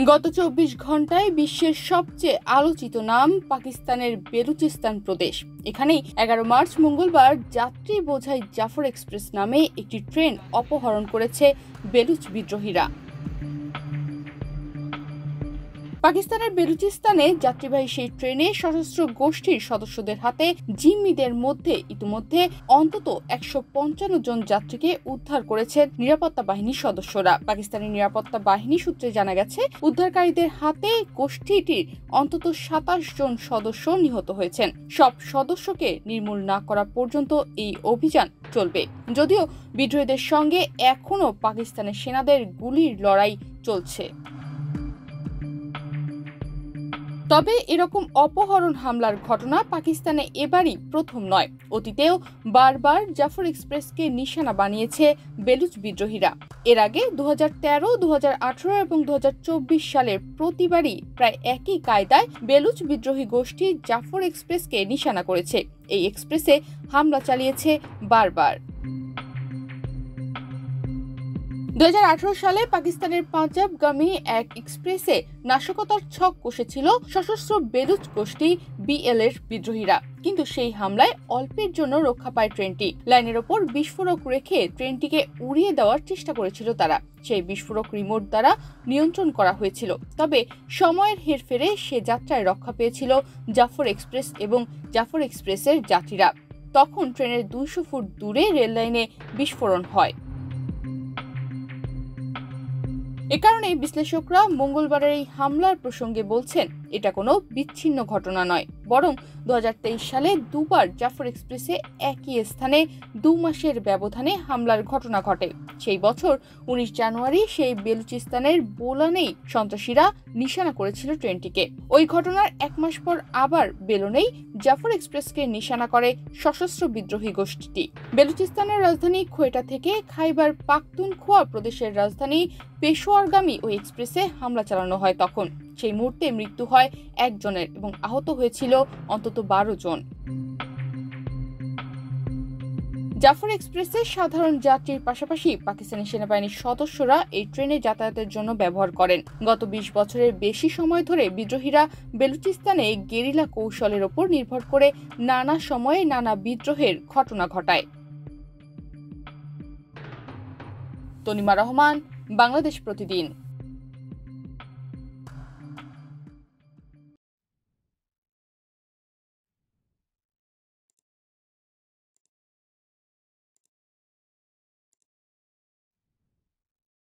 গত ২৪ ঘন্টায় বিশ্বের সবচেয়ে আলোচিত নাম পাকিস্তানের বেলুচিস্তান প্রদেশ। এখানেই ১১ মার্চ মঙ্গলবার যাত্রী বোঝাই জাফর এক্সপ্রেস নামে একটি ট্রেন অপহরণ করেছে বেলুচ বিদ্রোহীরা। পাকিস্তানের বেলুচিস্তানে যাত্রীবাহী সেই ট্রেনে সশস্ত্র গোষ্ঠীর সদস্যদের হাতে জিম্মিদের মধ্যে ইতিমধ্যে অন্তত ১৫৫ জন যাত্রীকে উদ্ধার করেছেন নিরাপত্তা বাহিনীর সদস্যরা। পাকিস্তানি নিরাপত্তা বাহিনী সূত্রে জানা গেছে, উদ্ধারকারীদের হাতে গোষ্ঠীটির অন্তত ২৭ জন সদস্য নিহত হয়েছেন। সব সদস্যকে নির্মূল না করা পর্যন্ত এই অভিযান চলবে, যদিও বিদ্রোহীদের সঙ্গে এখনও পাকিস্তানের সেনাদের গুলির লড়াই চলছে। তবে এরকম অপহরণ হামলার ঘটনা পাকিস্তানে এবারই প্রথম নয়। অতীতেও বারবার জাফর এক্সপ্রেসকে নিশানা বানিয়েছে বেলুচ বিদ্রোহীরা। এর আগে ২০১৩, ২০১৮ এবং ২০২৪ সালের প্রতিবারই প্রায় একই কায়দায় বেলুচ বিদ্রোহী গোষ্ঠী জাফর এক্সপ্রেসকে নিশানা করেছে। এই এক্সপ্রেসে হামলা চালিয়েছে বারবার। ২০১৮ সালে পাকিস্তানের পাঞ্জাবগামী এক এক্সপ্রেসে নাশকতার ছক কষেছিল সশস্ত্র বেলুচ গোষ্ঠী বিএল-এর বিদ্রোহীরা, কিন্তু সেই হামলায় অল্পের জন্য রক্ষা পায় ট্রেনটি। লাইনের ওপর বিস্ফোরক রেখে ট্রেনটিকে উড়িয়ে দেওয়ার চেষ্টা করেছিল তারা। সেই বিস্ফোরক রিমোট দ্বারা নিয়ন্ত্রণ করা হয়েছিল। তবে সময়ের হেরফেরে সে যাত্রায় রক্ষা পেয়েছিল জাফর এক্সপ্রেস এবং জাফর এক্সপ্রেসের যাত্রীরা। তখন ট্রেনের ২০০ ফুট দূরে রেললাইনে বিস্ফোরণ হয়। এ কারণে বিশ্লেষকরা মঙ্গলবারের এই হামলার প্রসঙ্গে বলছেন, এটা কোনো বিচ্ছিন্ন ঘটনা নয়, বরং ২০২৩ সালে দুবার জাফর এক্সপ্রেসে একই স্থানে ২ মাসের ব্যবধানে হামলার ঘটনা ঘটে। সেই বছর ১৯ জানুয়ারি সেই বেলুচিস্তানের বোলানেই সন্ত্রাসীরা নিশানা করেছিল ট্রেনটিকে। ওই ঘটনার ১ মাস পর আবার বেলুনেই জাফর এক্সপ্রেসকে নিশানা করে সশস্ত্র বিদ্রোহী গোষ্ঠীটি। বেলুচিস্তানের রাজধানী কোয়েটা থেকে খাইবার পাখতুনখোয়া প্রদেশের রাজধানী পেশোয়ারগামী ওই এক্সপ্রেসে হামলা চালানো হয়। তখন সেই মুহূর্তে মৃত্যু হয় ১ জনের এবং আহত হয়েছিল অন্তত ১২ জন। জাফর এক্সপ্রেসে সাধারণ যাত্রীর পাশাপাশি পাকিস্তানি সেনাবাহিনীর সদস্যরা এই ট্রেনে যাতায়াতের জন্য ব্যবহার করেন। গত ২০ বছরের বেশি সময় ধরে বিদ্রোহীরা বেলুচিস্তানে গেরিলা কৌশলের ওপর নির্ভর করে নানা সময়ে নানা বিদ্রোহের ঘটনা ঘটায়। তনিমা রহমান, বাংলাদেশ প্রতিদিন।